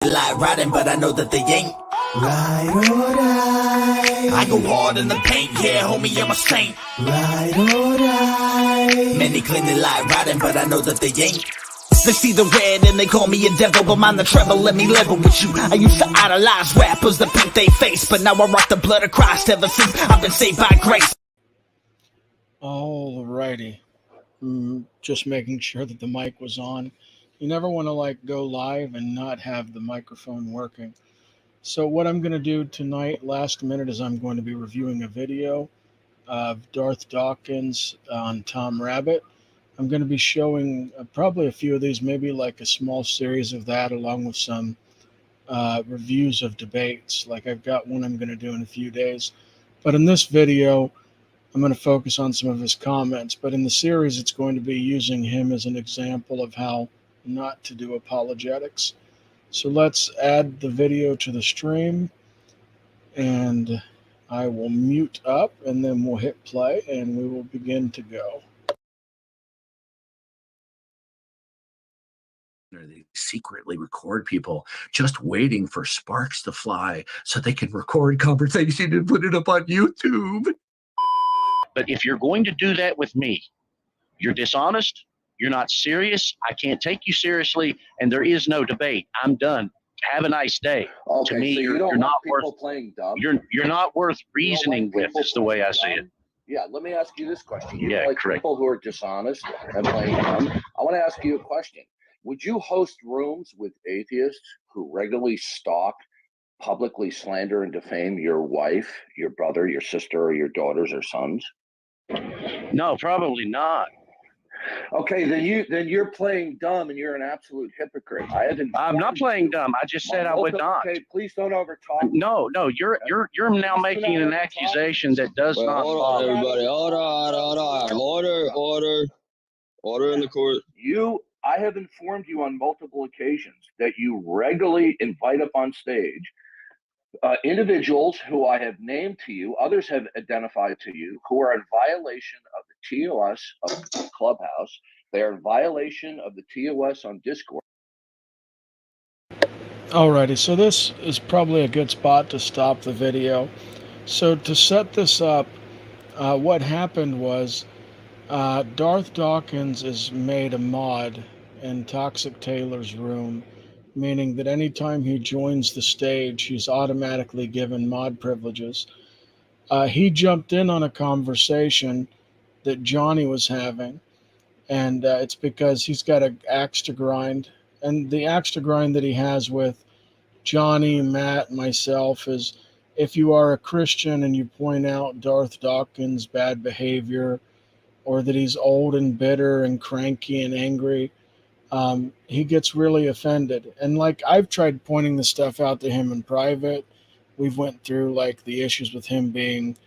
Like riding, but I know that they ain't ride or die. I go hard in the paint, yeah, homie, I'm a saint. Ride or die. Many claim they like riding, but I know that they ain't. They see the red and they call me a devil, but mind the treble, let me level with you. I used to idolize rappers that paint they face, but now I rock the blood of Christ ever since I've been saved by grace. Alrighty. Just making sure that the mic was on. You never want to go live and not have the microphone working. So what I'm going to do tonight, last minute, is I'm going to be reviewing a video of Darth Dawkins on Tom Rabbit. I'm going to be showing probably a few of these, maybe like a small series of that, along with some reviews of debates. Like I've got one I'm going to do in a few days. But in this video, I'm going to focus on some of his comments. But in the series, it's going to be using him as an example of how not to do apologetics. So let's add the video to the stream, and I will mute up, and then we'll hit play, and we will begin to go. They secretly record people just waiting for sparks to fly so they can record conversation and put it up on YouTube. But if you're going to do that with me, you're dishonest, you're not serious, I can't take you seriously, and there is no debate. I'm done. Have a nice day. Okay, to me, so you're not worth playing dumb. You're not worth reasoning with, is the way I see it. Yeah, let me ask you this question. You Yeah, like correct. people who are dishonest and playing dumb. I want to ask you a question. Would you host rooms with atheists who regularly stalk, publicly slander and defame your wife, your brother, your sister, or your daughters or sons? No, probably not. Okay, then you're playing dumb and you're an absolute hypocrite. I'm not playing dumb. I just said I would not. Okay, please don't overtalk. No, you're now making an accusation that does not hold follow. on, everybody. Hold on. Order in the court. I have informed you on multiple occasions that you regularly invite up on stage individuals who I have named to you, others have identified to you, who are in violation of the TOS of Clubhouse. They are in violation of the TOS on Discord. Alrighty, so this is probably a good spot to stop the video. So to set this up, what happened was Darth Dawkins is made a mod in Toxic Taylor's room, meaning that anytime he joins the stage, he's automatically given mod privileges. He jumped in on a conversation that Johnny was having, and it's because he's got an axe to grind. And the axe to grind that he has with Johnny, Matt, myself is if you are a Christian and you point out Darth Dawkins' bad behavior, or that he's old and bitter and cranky and angry, he gets really offended. And I've tried pointing this stuff out to him in private. We've went through the issues with him being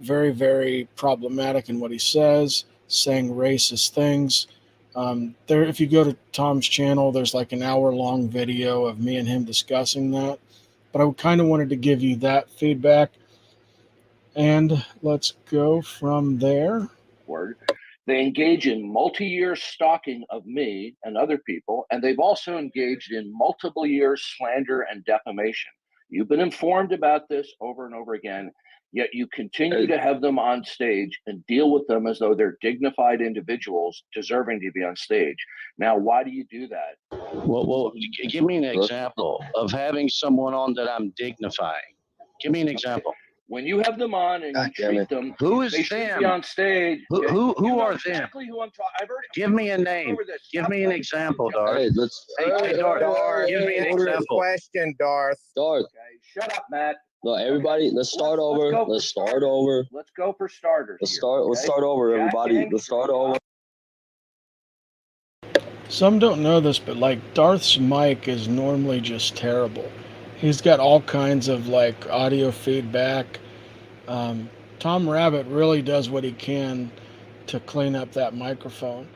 very, very problematic in what he says, saying racist things. If you go to Tom's channel, there's an hour-long video of me and him discussing that. But I kind of wanted to give you that feedback. And let's go from there. They engage in multi-year stalking of me and other people, and they've also engaged in multiple years slander and defamation. You've been informed about this over and over again, yet you continue to have them on stage and deal with them as though they're dignified individuals deserving to be on stage. Now, why do you do that? Well, give me an example of having someone on that I'm dignifying. Give me an example. When you have them on and you treat them, who is they should them? be on stage. Who are them? Exactly who I'm talking. I've heard it. Give me a name. Give me an example, Darth. Hey, let's. Hey, Darth. Give me an example. Question, Darth. Darth. Okay, shut up, Matt. No, everybody, let's start over. Let's start over. Let's go for starters. Let's start over, everybody. Let's start over. Some don't know this, but Darth's mic is normally just terrible. He's got all kinds of audio feedback. Tom Rabbit really does what he can to clean up that microphone.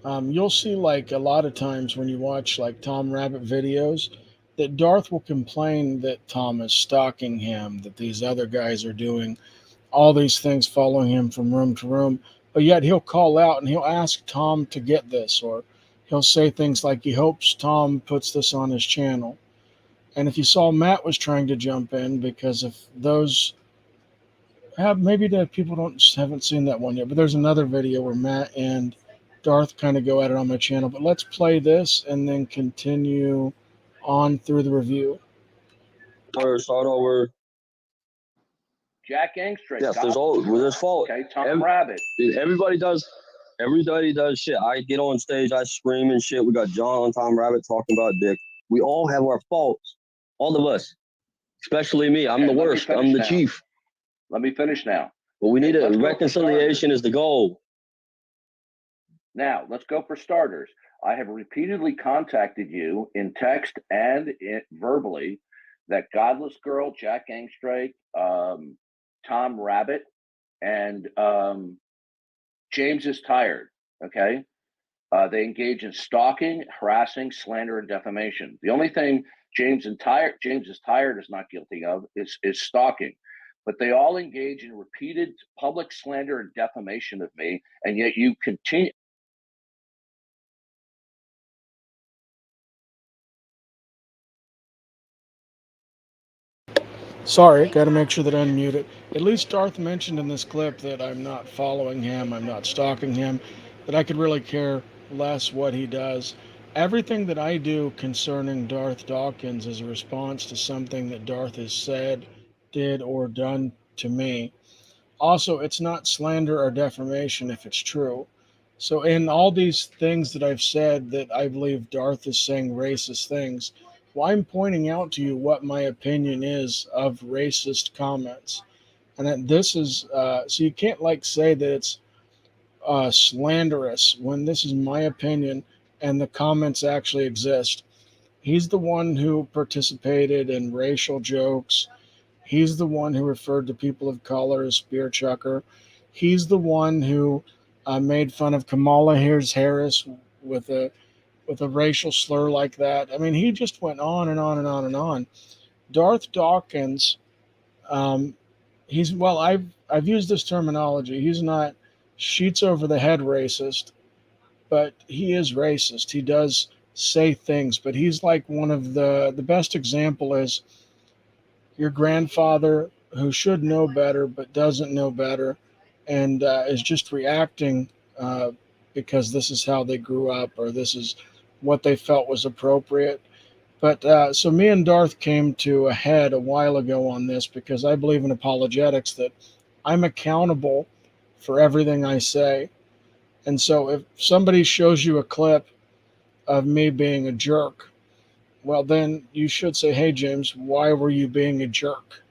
You'll see a lot of times when you watch Tom Rabbit videos that Darth will complain that Tom is stalking him, that these other guys are doing all these things, following him from room to room, but yet he'll call out and he'll ask Tom to get this, or he'll say things like he hopes Tom puts this on his channel. And if you saw, Matt was trying to jump in, because if those maybe that people haven't seen that one yet, but there's another video where Matt and Darth kind of go at it on my channel. But let's play this and then continue on through the review. Start over. Jack Angstray. Yes, there's fault. Okay, Tom Rabbit. Everybody does shit. I get on stage, I scream and shit. We got John on Tom Rabbit talking about dick. We all have our faults. All of us. Especially me. I'm the worst. I'm the chief. Let me finish now. But we need a reconciliation is the goal. Now, let's go for starters. I have repeatedly contacted you in text and verbally that Godless Girl, Jack Angstray, Tom Rabbit, and James is Tired, okay? They engage in stalking, harassing, slander, and defamation. The only thing James is Tired is not guilty of is stalking. But they all engage in repeated public slander and defamation of me, and yet you continue. Sorry, got to make sure that I unmute it. At least Darth mentioned in this clip that I'm not following him, I'm not stalking him, that I could really care less what he does. Everything that I do concerning Darth Dawkins is a response to something that Darth has said, did, or done to me. Also, it's not slander or defamation if it's true. So in all these things that I've said that I believe Darth is saying racist things, well, I'm pointing out to you what my opinion is of racist comments. And that this is, so you can't say that it's slanderous when this is my opinion and the comments actually exist. He's the one who participated in racial jokes. He's the one who referred to people of color as spear chucker. He's the one who made fun of Kamala Harris with a racial slur like that. I mean, he just went on and on and on and on. Darth Dawkins, I've used this terminology. He's not sheets over the head racist, but he is racist. He does say things, but he's like one of the best example is your grandfather who should know better but doesn't know better, and is just reacting because this is how they grew up, or this is what they felt was appropriate. But so me and Darth came to a head a while ago on this, because I believe in apologetics that I'm accountable for everything I say. And so if somebody shows you a clip of me being a jerk, well, then you should say, hey, James, why were you being a jerk?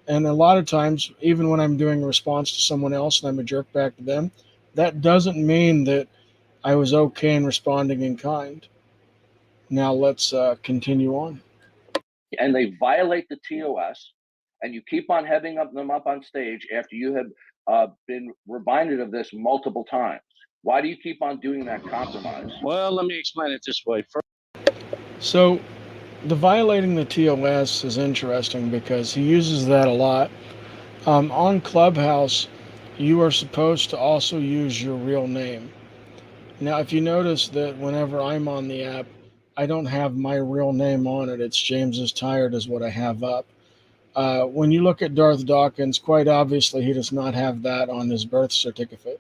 And a lot of times, even when I'm doing a response to someone else and I'm a jerk back to them, that doesn't mean that I was okay in responding in kind. Now let's continue on. And they violate the TOS, and you keep on having them up on stage after you have been reminded of this multiple times. Why do you keep on doing that compromise? Well, let me explain it this way. So the violating the TOS is interesting because he uses that a lot. On Clubhouse, you are supposed to also use your real name. Now, if you notice that whenever I'm on the app, I don't have my real name on it. It's James is Tired is what I have up. When you look at Darth Dawkins, quite obviously he does not have that on his birth certificate.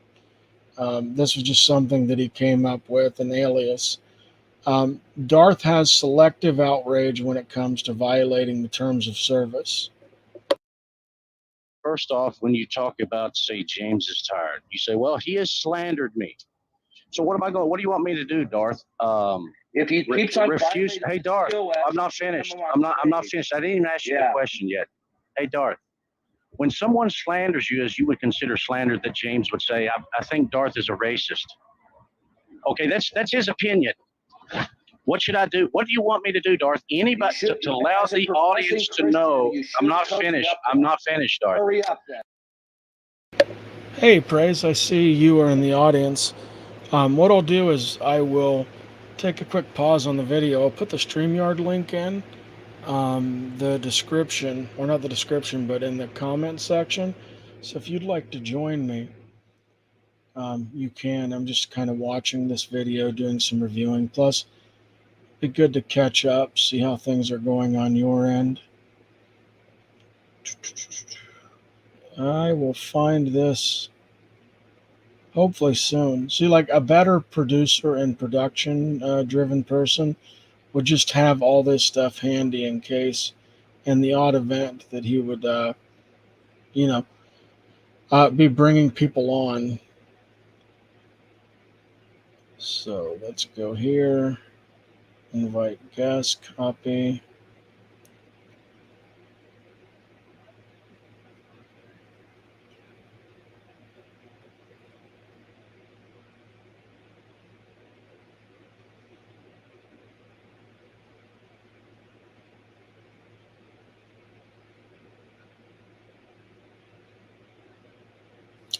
This was just something that he came up with, an alias. Darth has selective outrage when it comes to violating the terms of service. First off, when you talk about, say, James is tired, you say, well, he has slandered me. So what do you want me to do, Darth? If he keeps on refuse, hey, Darth, I'm not finished. I'm not finished. I didn't even ask you the question yet. Hey, Darth, when someone slanders you, as you would consider slander, that James would say, I think Darth is a racist. Okay, that's his opinion. What should I do? What do you want me to do, Darth? Anybody to allow the audience to know I'm not finished. I'm not finished, Darth. Hurry up then. Hey, Praise, I see you are in the audience. What I'll do is I will take a quick pause on the video. I'll put the StreamYard link in the description, or not the description, but in the comment section. So if you'd like to join me, you can. I'm just kind of watching this video, doing some reviewing. Plus, be good to catch up, see how things are going on your end. I will find this hopefully soon. See, like a better producer and production driven person would just have all this stuff handy in case, in the odd event that he would, you know, be bringing people on. So let's go here, invite guest, copy.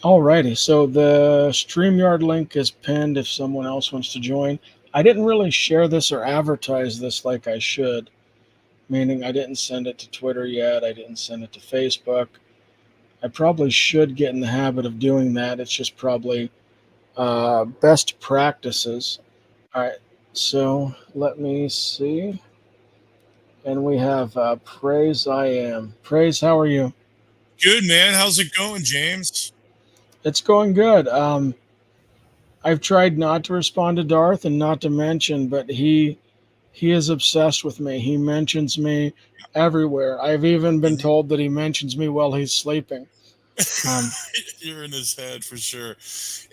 Alrighty, so the StreamYard link is pinned if someone else wants to join. I didn't really share this or advertise this like I should, meaning I didn't send it to Twitter yet, I didn't send it to Facebook. I probably should get in the habit of doing that. It's just probably best practices. All right, so let me see. And we have Praise I Am. Praise, how are you? Good, man. How's it going, James? It's going good. I've tried not to respond to Darth and not to mention, but he is obsessed with me. He mentions me everywhere. I've even been told that he mentions me while he's sleeping. You're in his head for sure.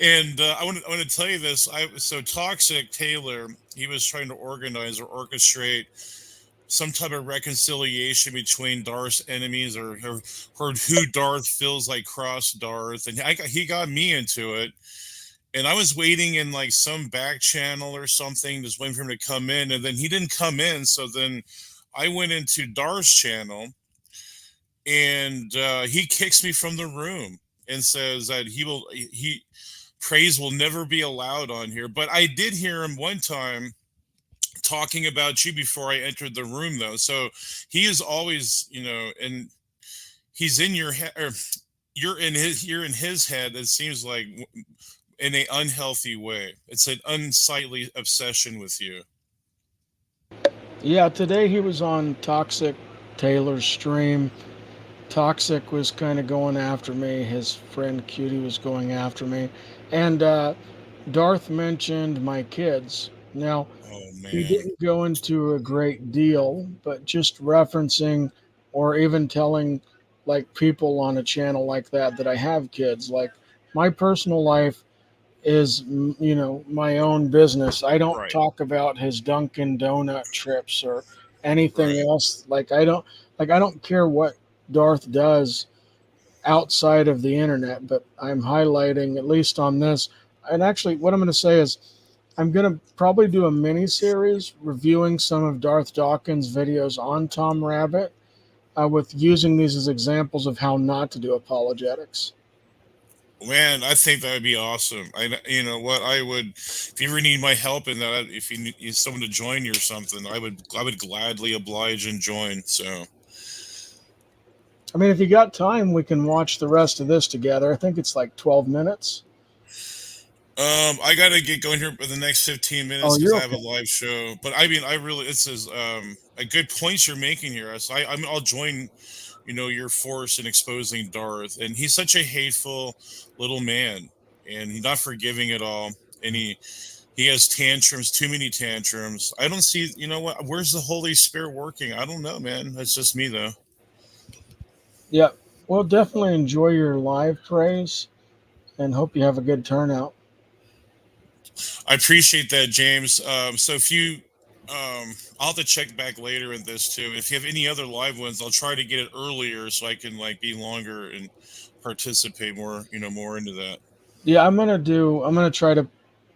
And I want to tell you this. So Toxic Taylor, he was trying to organize or orchestrate some type of reconciliation between Darth's enemies, or who Darth feels like crossed Darth, and he got me into it. And I was waiting in like some back channel or something, just waiting for him to come in, and then he didn't come in. So then I went into Darth's channel, and he kicks me from the room and says that praise will never be allowed on here. But I did hear him one time talking about you before I entered the room, though. So he is always, and he's in your head, or you're in his head. It seems like in an unhealthy way. It's an unsightly obsession with you. Yeah, today he was on Toxic Taylor's stream. Toxic was kind of going after me. His friend Cutie was going after me. And Darth mentioned my kids. Now, he didn't go into a great deal, but just referencing or even telling like people on a channel like that I have kids. Like my personal life is, my own business. I don't talk about his Dunkin' Donut trips or anything else. I don't care what Darth does outside of the internet, but I'm highlighting, at least on this. And actually, what I'm going to say is I'm going to probably do a mini series reviewing some of Darth Dawkins' videos on Tom Rabbit, with using these as examples of how not to do apologetics. Man, I think that would be awesome. You know what? I would, if you ever need my help in that, if you need someone to join you or something, I would gladly oblige and join. So, I mean, if you got time, we can watch the rest of this together. I think it's like 12 minutes. I gotta get going here for the next 15 minutes because I have a live show. But I mean, this is a good point you're making here. So I'll join, your force in exposing Darth, and he's such a hateful little man, and he's not forgiving at all. And he has tantrums, too many tantrums. I don't see, what? Where's the Holy Spirit working? I don't know, man. That's just me, though. Yeah, well, definitely enjoy your live praise, and hope you have a good turnout. I appreciate that, James. So if you, I'll have to check back later in this too. If you have any other live ones, I'll try to get it earlier so I can be longer and participate more, more into that. Yeah, I'm gonna try to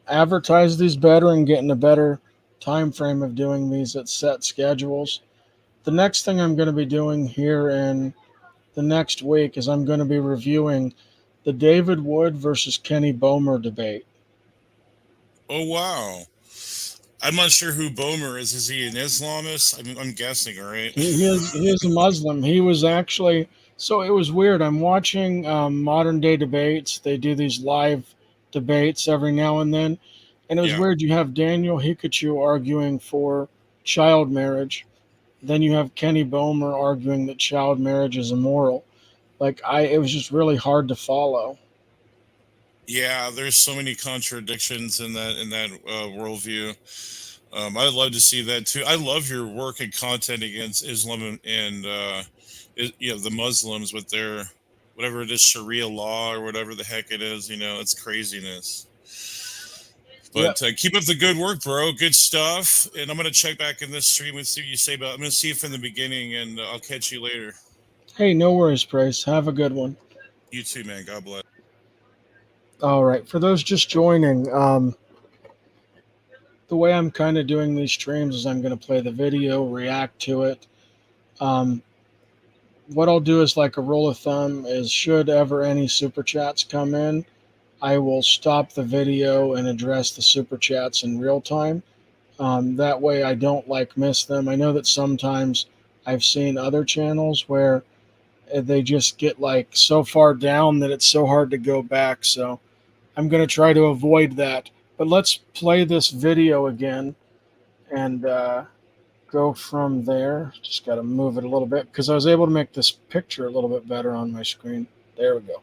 advertise these better and get in a better time frame of doing these at set schedules. The next thing I'm going to be doing here in the next week is I'm going to be reviewing the David Wood versus Kenny Bomer debate. Oh, wow. I'm not sure who Bomer is. Is he an Islamist? I'm guessing, right? He is a Muslim. He was actually, so it was weird. I'm watching modern day debates. They do these live debates every now and then. And it was Yeah. weird. You have Daniel Hikachu arguing for child marriage. Then you have Kenny Bomer arguing that child marriage is immoral. It was just really hard to follow. Yeah, there's so many contradictions in that worldview. I'd love to see that too. I love your work and content against Islam and the Muslims with their whatever it is, Sharia law or whatever the heck it is. It's craziness. But keep up the good work, bro. Good stuff. And I'm gonna check back in this stream and see what you say about. I'm gonna see it from the beginning, and I'll catch you later. Hey, no worries, Price. Have a good one. You too, man. God bless. All right. For those just joining, the way I'm kind of doing these streams is I'm going to play the video, react to it. What I'll do is like a rule of thumb is should ever any super chats come in, I will stop the video and address the super chats in real time. That way I don't miss them. I know that sometimes I've seen other channels where they just get so far down that it's so hard to go back. So I'm going to try to avoid that. But let's play this video again and go from there. Just got to move it a little bit because I was able to make this picture a little bit better on my screen. There we go.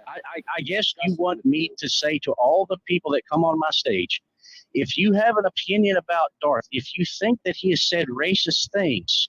I guess you want me to say to all the people that come on my stage, if you have an opinion about Darth, if you think that he has said racist things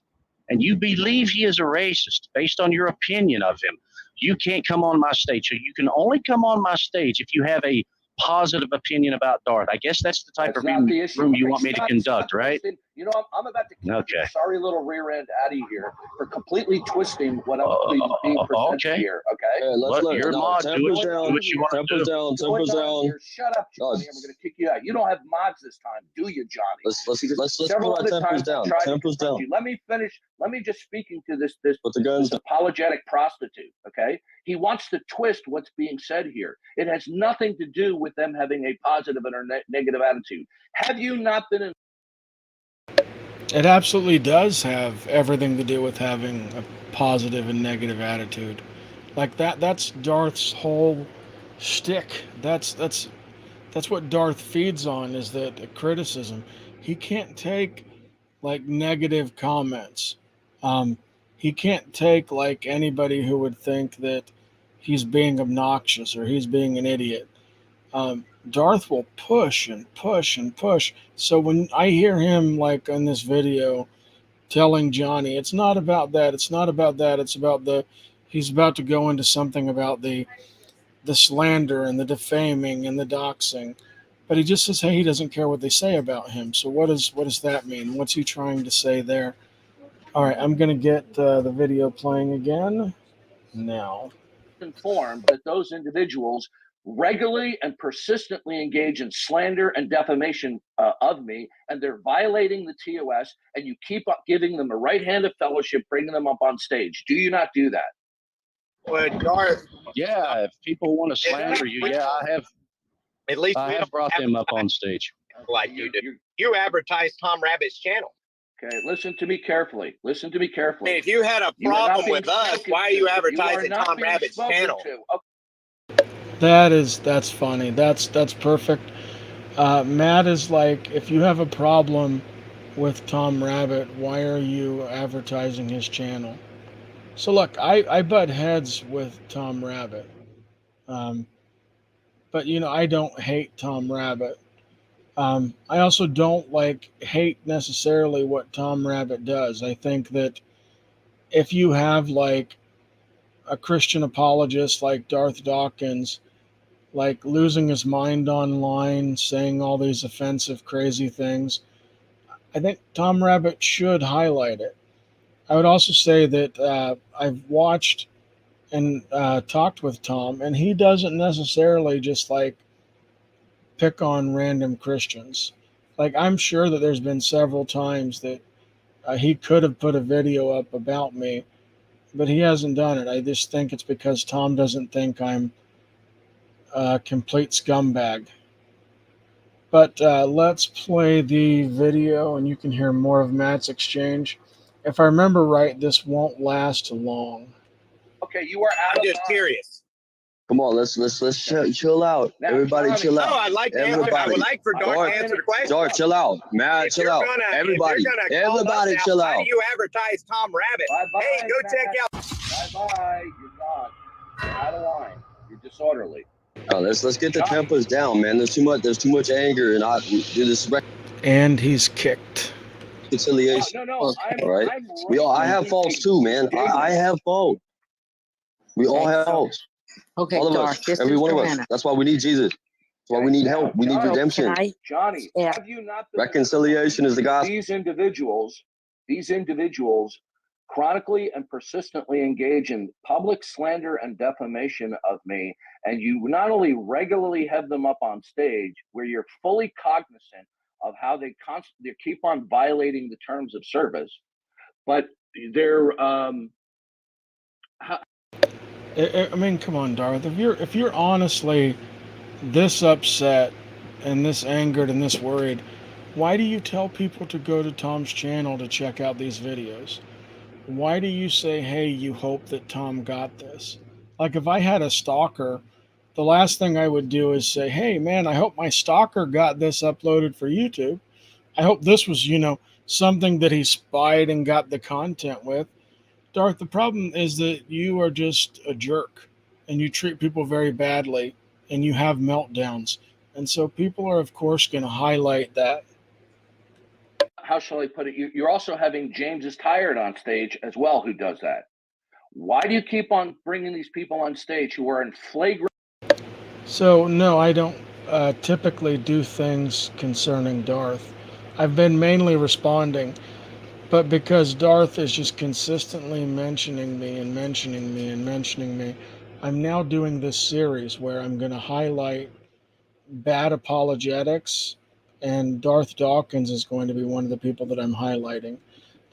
and you believe he is a racist based on your opinion of him, you can't come on my stage. So you can only come on my stage if you have a positive opinion about Darth. I guess that's the type of room you want me to conduct, right? I'm about to kick your sorry little rear end out of here for completely twisting what I'm being presented here. Okay, you're mod. Do what you want to do. Tempers down. Shut up, Johnny. I'm going to kick you out. You don't have mods this time, do you, Johnny? Let's put our tempers down. Tempers down. Let me finish. Let me just speaking to this guns apologetic prostitute. Okay, he wants to twist what's being said here. It has nothing to do with them having a positive or negative attitude. Have you not been in? It absolutely does have everything to do with having a positive and negative attitude. That's Darth's whole shtick. That's what Darth feeds on, is that criticism. He can't take negative comments. He can't take anybody who would think that he's being obnoxious or he's being an idiot. Darth will push and push and push. So when I hear him in this video telling Johnny, it's not about that, it's not about that, it's about he's about to go into something about the slander and the defaming and the doxing. But he just says, hey, he doesn't care what they say about him. So what does that mean? What's he trying to say there? All right, I'm going to get the video playing again now. Informed that those individuals regularly and persistently engage in slander and defamation of me, and they're violating the TOS, and you keep up giving them a right hand of fellowship, bringing them up on stage. Do you not do that? Well, Darth. Yeah, if people want to slander you, I have. At least I have brought them up on stage. Like you do. You advertise Tom Rabbit's channel. Okay, listen to me carefully. Listen to me carefully. I mean, if you had a problem with us, why are you advertising Tom Rabbit's channel? That's funny. That's perfect. Matt is if you have a problem with Tom Rabbit, why are you advertising his channel? So look, I butt heads with Tom Rabbit. But I don't hate Tom Rabbit. I also don't hate necessarily what Tom Rabbit does. I think that if you have a Christian apologist like Darth Dawkins, losing his mind online, saying all these offensive, crazy things, I think Tom Rabbit should highlight it. I would also say that I've watched and talked with Tom, and he doesn't necessarily just pick on random Christians. I'm sure that there's been several times that he could have put a video up about me, but he hasn't done it. I just think it's because Tom doesn't think I'm a complete scumbag. But let's play the video and you can hear more of Matt's exchange. If I remember right, this won't last long. Okay, you are out. I'm just curious. Come on, let's chill out. Now, Everybody Johnny, chill out. No, I'd like to answer. I would like for Darth to answer the question. George, chill out. Matt, chill out. Everybody chill out. How do you advertise Tom Rabbit? Bye-bye, Hey, go check out. Bye-bye. You're gone. You're out of line. You're disorderly. Oh, let's get the tempers down, man. There's too much anger, and I do this And he's kicked. reconciliation. No. Right? I have faults too, man. I have faults. We all have faults. Okay, All of Darth, us. this Every is one of us. Joanna. That's why we need Jesus. That's why we need help. We need Johnny, redemption. Johnny, Yeah. have you not been Reconciliation is the gospel. These individuals chronically and persistently engage in public slander and defamation of me, and you not only regularly have them up on stage where you're fully cognizant of how they keep on violating the terms of service, but they're I mean, come on, Darth. If you're honestly this upset and this angered and this worried, why do you tell people to go to Tom's channel to check out these videos? Why do you say, hey, you hope that Tom got this? Like, if I had a stalker, the last thing I would do is say, hey, man, I hope my stalker got this uploaded for YouTube. I hope this was, something that he spied and got the content with. Darth, the problem is that you are just a jerk and you treat people very badly and you have meltdowns. And so people are, of course, going to highlight that. how shall I put it? You're also having James is Tired on stage as well, who does that. Why do you keep on bringing these people on stage who are in flagrant? So, no, I don't typically do things concerning Darth. I've been mainly responding, but because Darth is just consistently mentioning me and mentioning me and mentioning me, I'm now doing this series where I'm going to highlight bad apologetics, and Darth Dawkins is going to be one of the people that I'm highlighting.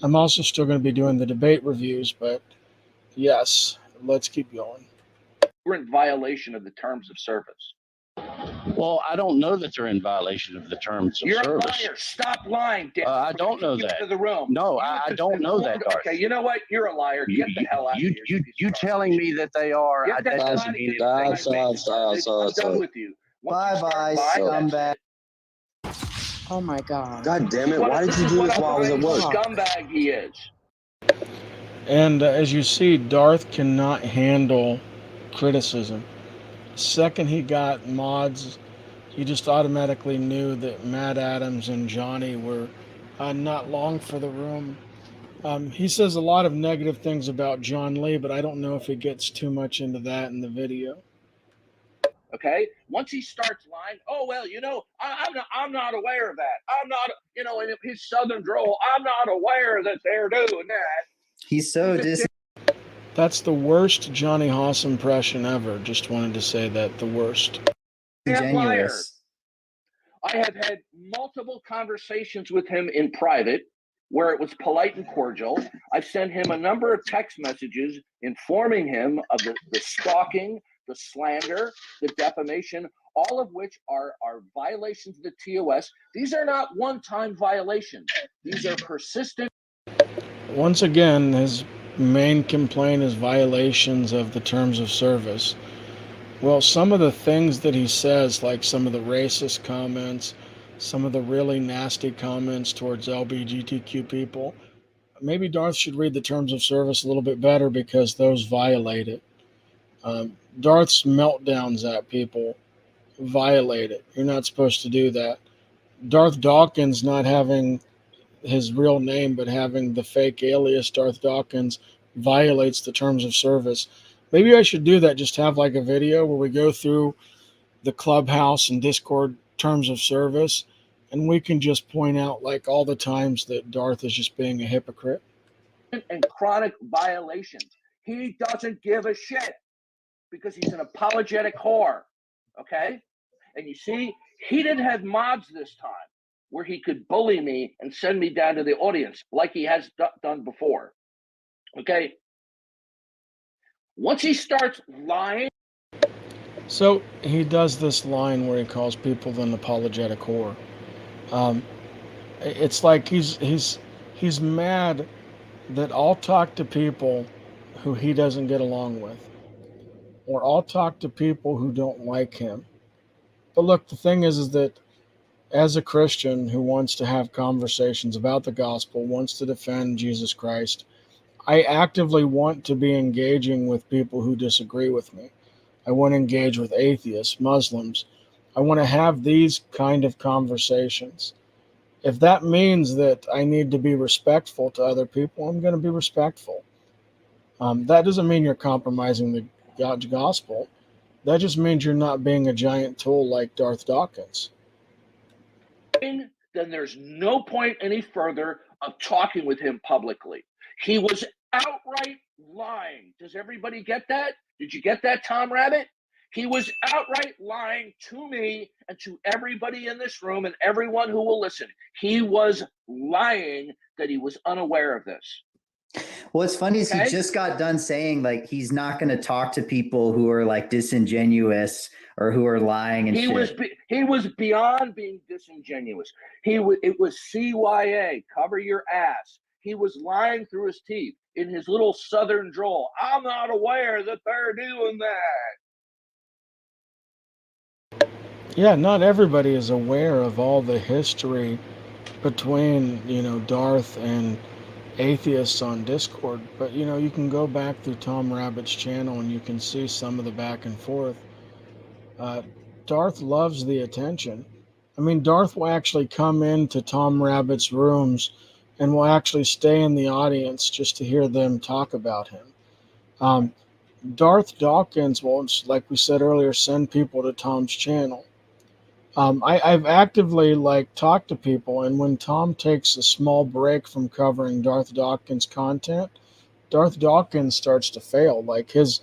I'm also still going to be doing the debate reviews, but yes, let's keep going. Violation of the terms of service. Well, I don't know that they're in violation of the terms of You're service. a liar. Stop lying, Dick. I don't know that. To the room. No, I don't know that, Darth. Okay, you know what? You're a liar. Get the hell out of here. You telling me that they are? Get the hell out of here. I'm done with you. Bye-bye, scumbag. Oh my God. God damn it! Why did you do this while I was at work? Scumbag he is. And as you see, Darth cannot handle criticism. Second he got mods, he just automatically knew that Matt Adams and Johnny were not long for the room. He says a lot of negative things about John Lee, but I don't know if he gets too much into that in the video. Okay. Once he starts lying, oh well, I'm not aware of that. I'm not, in his southern drawl, I'm not aware that they're doing that. He's so That's the worst Johnny Haas impression ever. Just wanted to say that, the worst. disingenuous. I have had multiple conversations with him in private where it was polite and cordial. I've sent him a number of text messages informing him of the stalking, the slander, the defamation, all of which are violations of the TOS. These are not one-time violations. These are persistent. Once again, his main complaint is violations of the terms of service. Well, some of the things that he says, like some of the racist comments, some of the really nasty comments towards LGBTQ people, maybe Darth should read the terms of service a little bit better because those violate it. Darth's meltdowns at people violate it. You're not supposed to do that. Darth Dawkins not having his real name but having the fake alias Darth Dawkins violates the terms of service. Maybe I should do that, just have like a video where we go through the Clubhouse and Discord terms of service and we can just point out like all the times that Darth is just being a hypocrite. And chronic violations. He doesn't give a shit because he's an apologetic whore. Okay? And you see, he didn't have mods this time where he could bully me and send me down to the audience like he has done before. Okay? Once he starts lying. So he does this line where he calls people an apologetic whore. It's like he's mad that I'll talk to people who he doesn't get along with. or I'll talk to people who don't like him. But look, the thing is that as a Christian who wants to have conversations about the gospel, wants to defend Jesus Christ, I actively want to be engaging with people who disagree with me. I want to engage with atheists, Muslims. I want to have these kind of conversations. If that means that I need to be respectful to other people, I'm going to be respectful. That doesn't mean you're compromising the God's gospel. That just means you're not being a giant tool like Darth Dawkins. Then there's no point any further of talking with him publicly. He was outright lying. Does everybody get that? Did you get that, Tom Rabbit? He was outright lying to me and to everybody in this room and everyone who will listen. He was lying that he was unaware of this. What's funny is he just got done saying like he's not going to talk to people who are like disingenuous or who are lying and shit. He was beyond being disingenuous. It was CYA, cover your ass. He was lying through his teeth in his little southern drawl. I'm not aware that they're doing that. Yeah, not everybody is aware of all the history between, Darth and atheists on Discord, but you can go back through Tom Rabbit's channel and you can see some of the back and forth. Darth loves the attention. I mean, Darth will actually come into Tom Rabbit's rooms and will actually stay in the audience just to hear them talk about him. Darth Dawkins will, like we said earlier, send people to Tom's channel. I've actively talked to people, and when Tom takes a small break from covering Darth Dawkins content, Darth Dawkins starts to fail. Like his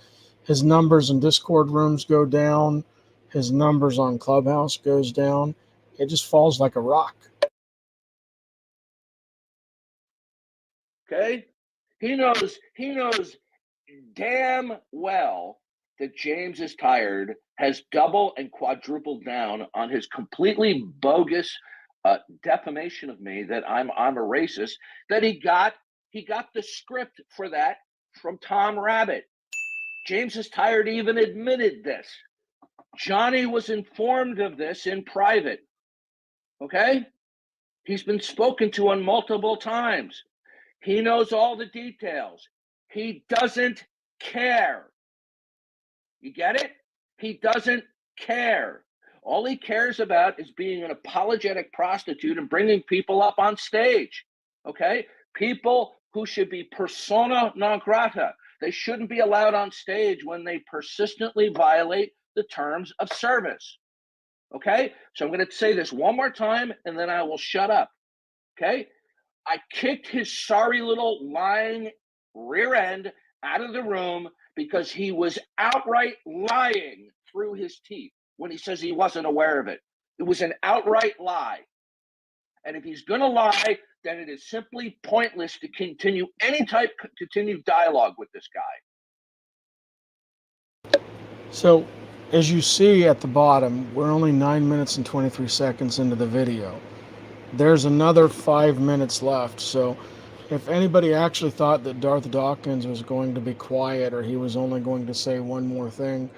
numbers in Discord rooms go down, his numbers on Clubhouse goes down. It just falls like a rock. Okay? He knows damn well that James is tired, has double and quadrupled down on his completely bogus defamation of me that I'm a racist, that he got the script for that from Tom Rabbit. James is tired even admitted this. Johnny was informed of this in private. Okay? He's been spoken to on multiple times. He knows all the details. He doesn't care. You get it? He doesn't care. All he cares about is being an apologetic prostitute and bringing people up on stage. Okay? People who should be persona non grata. They shouldn't be allowed on stage when they persistently violate the terms of service. Okay? So I'm going to say this one more time and then I will shut up. Okay? I kicked his sorry little lying rear end out of the room because he was outright lying through his teeth when he says he wasn't aware of it. It was an outright lie. And if he's going to lie, then it is simply pointless to continue any type of continued dialogue with this guy. So, as you see at the bottom, we're only 9 minutes and 23 seconds into the video. There's another 5 minutes left, so if anybody actually thought that Darth Dawkins was going to be quiet or he was only going to say one more thing,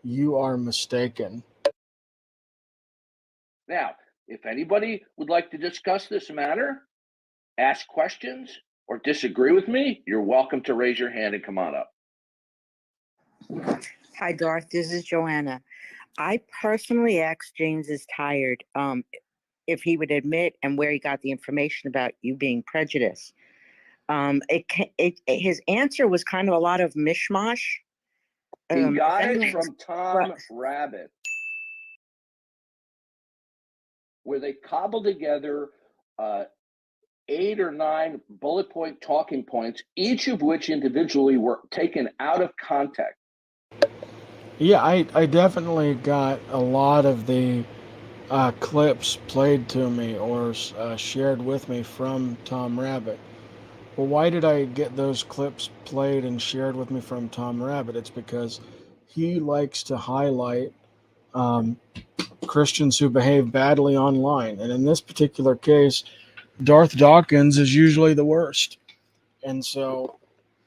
you are mistaken. Now, if anybody would like to discuss this matter, ask questions, or disagree with me, you're welcome to raise your hand and come on up. Hi, Darth. This is Joanna. I personally asked James is tired if he would admit and where he got the information about you being prejudiced. His answer was kind of a lot of mishmash. He got it from Tom Rabbit, where they cobbled together 8 or 9 bullet point talking points, each of which individually were taken out of context. Yeah, I definitely got a lot of the clips played to me or shared with me from Tom Rabbit. Well, why did I get those clips played and shared with me from Tom Rabbit? It's because he likes to highlight Christians who behave badly online. And in this particular case, Darth Dawkins is usually the worst. And so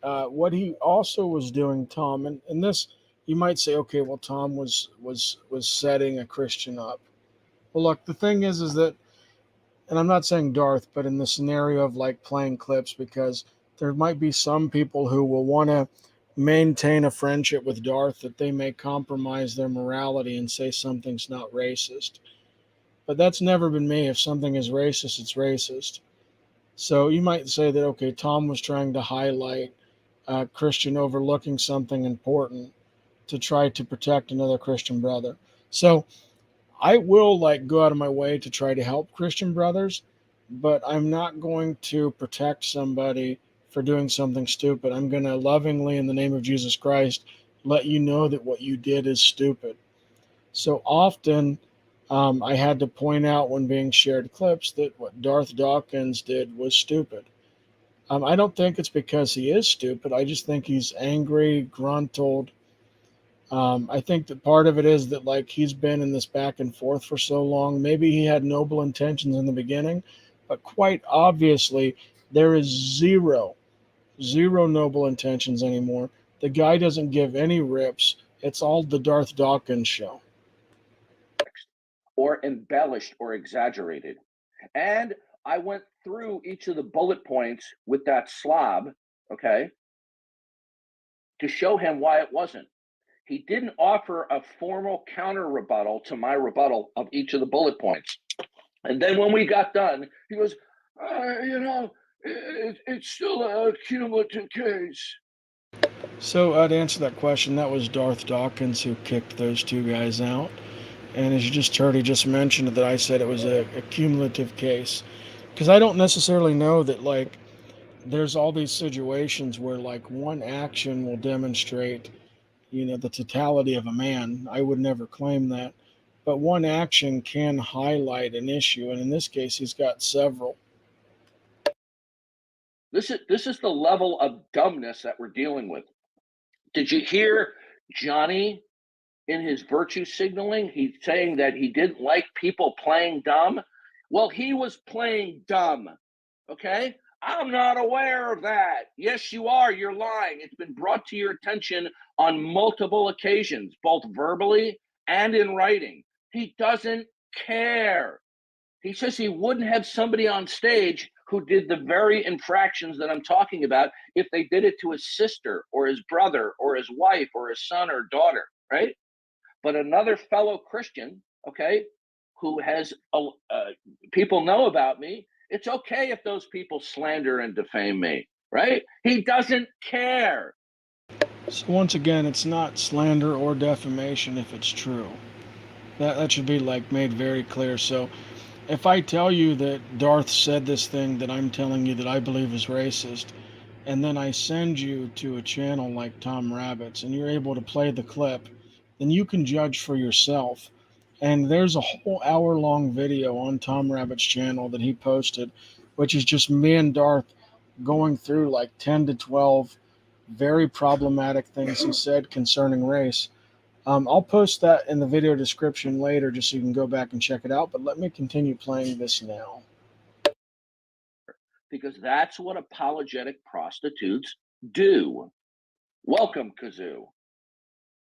what he also was doing, Tom, and this, you might say, okay, well, Tom was setting a Christian up. Well, look, the thing is that, and I'm not saying Darth, but in the scenario of like playing clips, because there might be some people who will want to maintain a friendship with Darth that they may compromise their morality and say something's not racist. But that's never been me. If something is racist, it's racist. So you might say that, okay, Tom was trying to highlight a Christian overlooking something important to try to protect another Christian brother. So I will like go out of my way to try to help Christian brothers, but I'm not going to protect somebody for doing something stupid. I'm going to lovingly, in the name of Jesus Christ, let you know that what you did is stupid. So often, I had to point out when being shared clips that what Darth Dawkins did was stupid. I don't think it's because he is stupid. I just think he's angry, gruntled. I think that part of it is that like he's been in this back and forth for so long. Maybe he had noble intentions in the beginning, but quite obviously there is zero noble intentions anymore. The guy doesn't give any rips. It's all the Darth Dawkins show. Or embellished or exaggerated. And I went through each of the bullet points with that slob, okay, to show him why it wasn't. He didn't offer a formal counter rebuttal to my rebuttal of each of the bullet points. And then when we got done, he goes, it's still a cumulative case. So to answer that question, that was Darth Dawkins who kicked those two guys out. And as you just heard, he just mentioned that I said it was a cumulative case. Because I don't necessarily know that, like, there's all these situations where, like, one action will demonstrate, the totality of a man. I would never claim that. But one action can highlight an issue. And in this case, he's got several. This is the level of dumbness that we're dealing with. Did you hear Johnny in his virtue signaling? He's saying that he didn't like people playing dumb. Well, he was playing dumb, okay? I'm not aware of that. Yes, you are. You're lying. It's been brought to your attention on multiple occasions, both verbally and in writing. He doesn't care. He says he wouldn't have somebody on stage who did the very infractions that I'm talking about if they did it to his sister or his brother or his wife or his son or daughter, right? But another fellow Christian, okay, who has people know about me, it's okay if those people slander and defame me, right? He doesn't care. So once again, it's not slander or defamation if it's true. That should be like made very clear. So if I tell you that Darth said this thing that I'm telling you that I believe is racist, and then I send you to a channel like Tom Rabbit's and you're able to play the clip, then you can judge for yourself. And there's a whole hour-long video on Tom Rabbit's channel that he posted, which is just me and Darth going through like 10 to 12 very problematic things he said concerning race. I'll post that in the video description later just so you can go back and check it out, but let me continue playing this now. Because that's what apologetic prostitutes do. Welcome, Kazoo.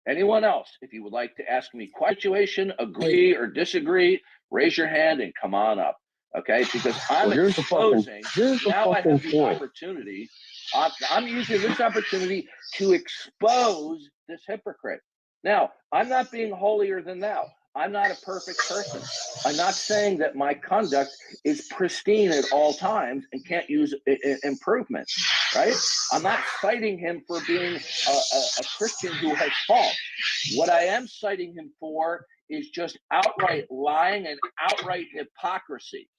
Anyone else, if you would like to ask me question, agree or disagree, raise your hand and come on up, okay? Because I'm exposing, now I have the opportunity, I'm using this opportunity to expose this hypocrite. Now, I'm not being holier than thou. I'm not a perfect person. I'm not saying that my conduct is pristine at all times and can't use improvement, right? I'm not citing him for being a Christian who has fault. What I am citing him for is just outright lying and outright hypocrisy.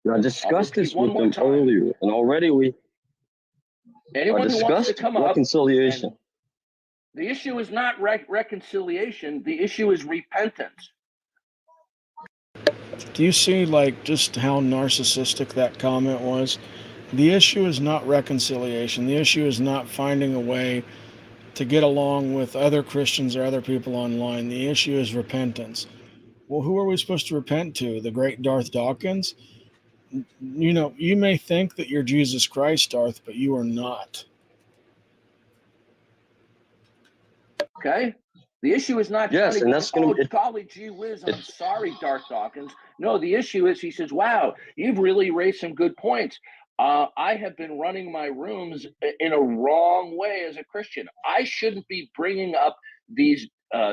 I discussed this with them earlier, and already anyone who wants to come up, reconciliation. The issue is not reconciliation. The issue is repentance. Do you see like just how narcissistic that comment was? The issue is not reconciliation. The issue is not finding a way to get along with other Christians or other people online. The issue is repentance. Well, who are we supposed to repent to? The great Darth Dawkins? You may think that you're Jesus Christ, Darth, but you are not. Okay? The issue is not Yes, and that's going to golly gee whiz, I'm sorry, Darth Dawkins. No, the issue is he says, wow, you've really raised some good points. I have been running my rooms in a wrong way as a Christian. I shouldn't be bringing up these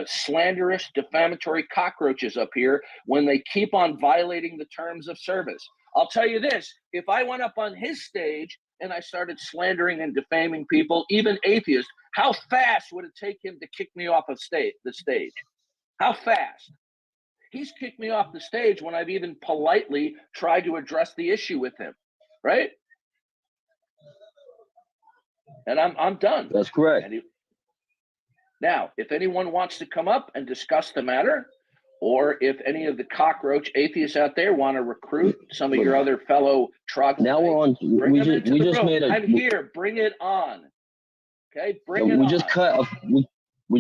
slanderous, defamatory cockroaches up here when they keep on violating the terms of service. I'll tell you this, if I went up on his stage and I started slandering and defaming people, even atheists, how fast would it take him to kick me off of the stage? How fast? He's kicked me off the stage when I've even politely tried to address the issue with him, right? And I'm done. That's correct. Now, if anyone wants to come up and discuss the matter, or if any of the cockroach atheists out there want to recruit some of your other fellow troglodytes, now we're on. We just made a. I'm here. Bring it on. Okay, bring it on. We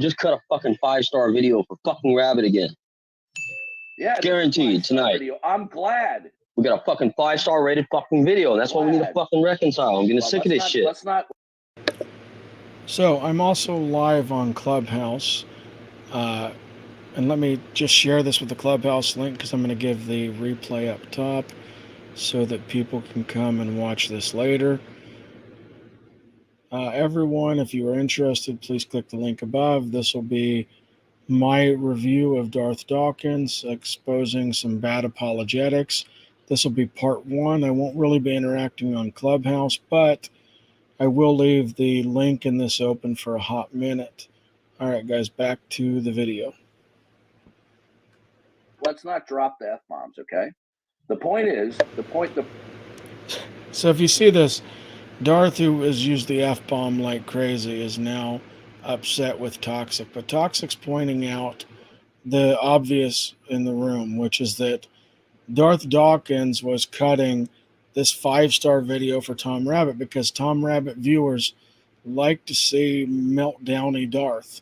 just cut a fucking 5-star video for fucking Rabbit again. Yeah, guaranteed tonight. Video. I'm glad. We got a fucking 5-star rated fucking video. That's why we need to fucking reconcile. I'm getting sick of this shit. Let's not. So I'm also live on Clubhouse. And let me just share this with the Clubhouse link because I'm going to give the replay up top so that people can come and watch this later. Everyone, if you are interested, please click the link above. This will be my review of Darth Dawkins, exposing some bad apologetics. This will be part 1. I won't really be interacting on Clubhouse, but I will leave the link in this open for a hot minute. All right, guys, back to the video. Let's not drop the F-bombs, okay? The point is, So if you see this, Darth, who has used the F-bomb like crazy, is now upset with Toxic. But Toxic's pointing out the obvious in the room, which is that Darth Dawkins was cutting this 5-star video for Tom Rabbit because Tom Rabbit viewers like to see meltdowny Darth.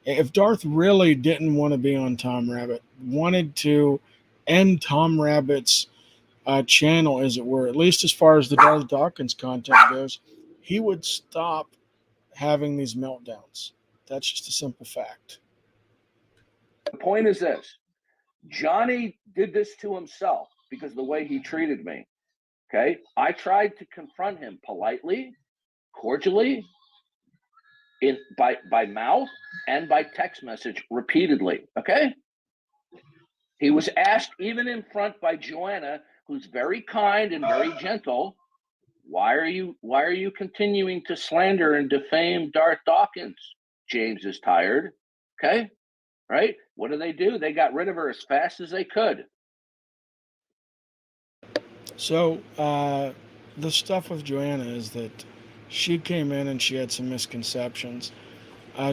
If Darth really didn't want to be on Tom Rabbit, wanted to end Tom Rabbit's channel, as it were, at least as far as the Darth Dawkins content goes, he would stop having these meltdowns. That's just a simple fact. The point is this. Johnny did this to himself because of the way he treated me. Okay? I tried to confront him politely, cordially, by mouth and by text message repeatedly. Okay? He was asked even in front by Joanna, who's very kind and very gentle, why are you continuing to slander and defame Darth Dawkins? James is tired. Okay? Right? What do? They got rid of her as fast as they could. So the stuff with Joanna is that she came in and she had some misconceptions.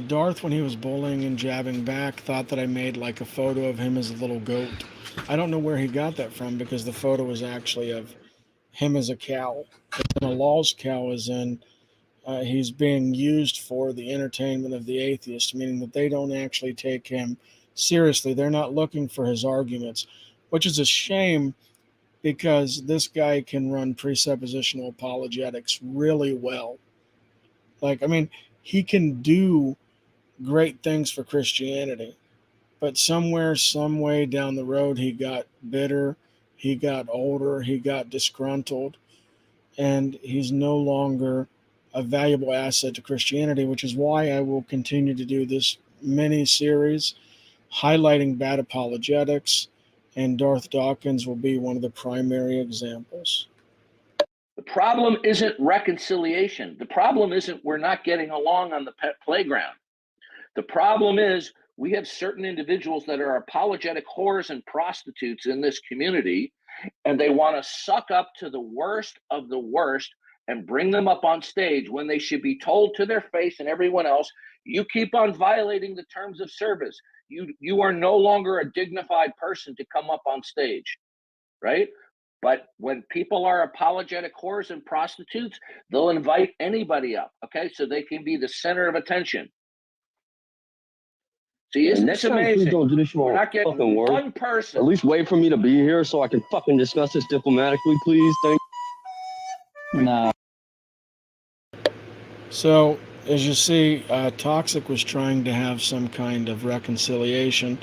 Darth, when he was bullying and jabbing back, thought that I made like a photo of him as a little goat. I don't know where he got that from because the photo was actually of him as a cow. And a Law's cow is in, he's being used for the entertainment of the atheists, meaning that they don't actually take him seriously. They're not looking for his arguments, which is a shame because this guy can run presuppositional apologetics really well. Like, I mean, he can do great things for Christianity, but somewhere, some way down the road, he got bitter, he got older, he got disgruntled, and he's no longer a valuable asset to Christianity, which is why I will continue to do this mini series highlighting bad apologetics, and Darth Dawkins will be one of the primary examples. The problem isn't reconciliation. The problem isn't we're not getting along on the playground. The problem is we have certain individuals that are apologetic whores and prostitutes in this community, and they want to suck up to the worst of the worst and bring them up on stage when they should be told to their face and everyone else, you keep on violating the terms of service. You are no longer a dignified person to come up on stage, right? But when people are apologetic whores and prostitutes, they'll invite anybody up, okay? So they can be the center of attention. See, isn't this amazing? Don't do this We're not getting fucking one person. At least wait for me to be here so I can fucking discuss this diplomatically, please. Thank. No. So as you see, Toxic was trying to have some kind of reconciliation.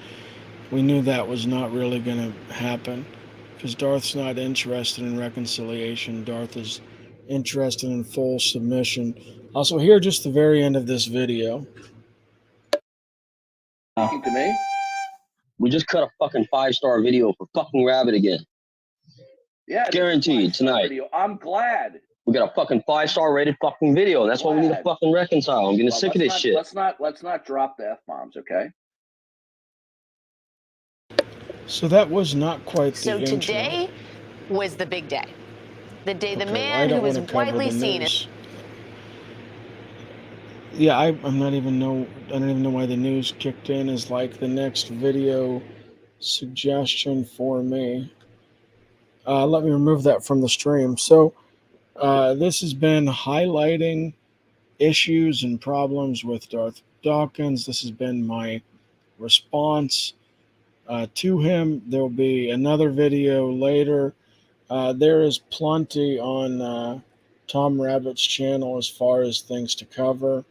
We knew that was not really going to happen because Darth's not interested in reconciliation. Darth is interested in full submission. Also, here, just the very end of this video. Speaking to me? We just cut a fucking 5-star video for fucking Rabbit again. Yeah, guaranteed tonight. Video. I'm glad. We got a fucking 5-star rated fucking video. That's why we need to fucking reconcile. I'm getting sick of this shit. Let's not drop the F-bombs, okay? So that was not quite the So intro. today was the big day. The day the Okay, man who was widely seen as... Yeah, I don't even know why the news kicked in as like the next video suggestion for me. Let me remove that from the stream. So this has been highlighting issues and problems with Darth Dawkins. This has been my response to him. There'll be another video later. There is plenty on Tom Rabbit's channel as far as things to cover.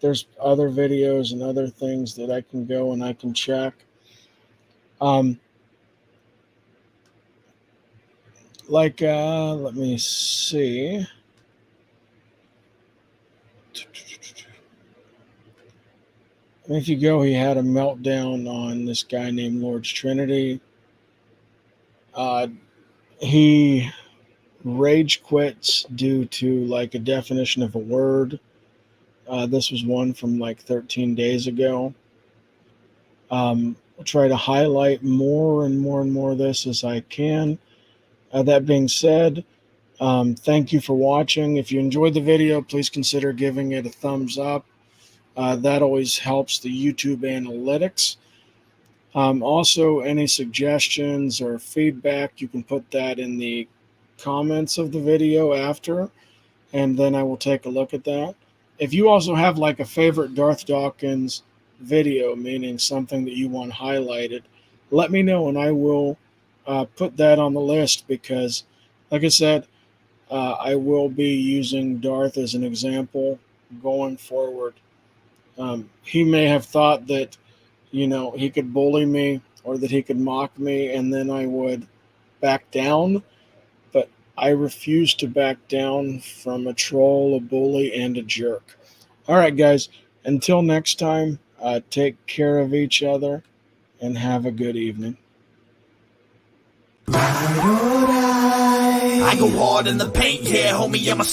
There's other videos and other things that I can go and I can check. Let me see. If you go, he had a meltdown on this guy named Lord's Trinity. He rage quits due to like a definition of a word. This was one from like 13 days ago. I'll try to highlight more and more and more of this as I can. That being said, thank you for watching. If you enjoyed the video, please consider giving it a thumbs up. That always helps the YouTube analytics. Also, any suggestions or feedback, you can put that in the comments of the video after, and then I will take a look at that. If you also have like a favorite Darth Dawkins video, meaning something that you want highlighted, let me know and I will put that on the list because, like I said, I will be using Darth as an example going forward. He may have thought that, he could bully me or that he could mock me and then I would back down. But I refuse to back down from a troll, a bully, and a jerk. All right, guys. Until next time, take care of each other and have a good evening. I go hard in the paint, yeah, homie, I'm a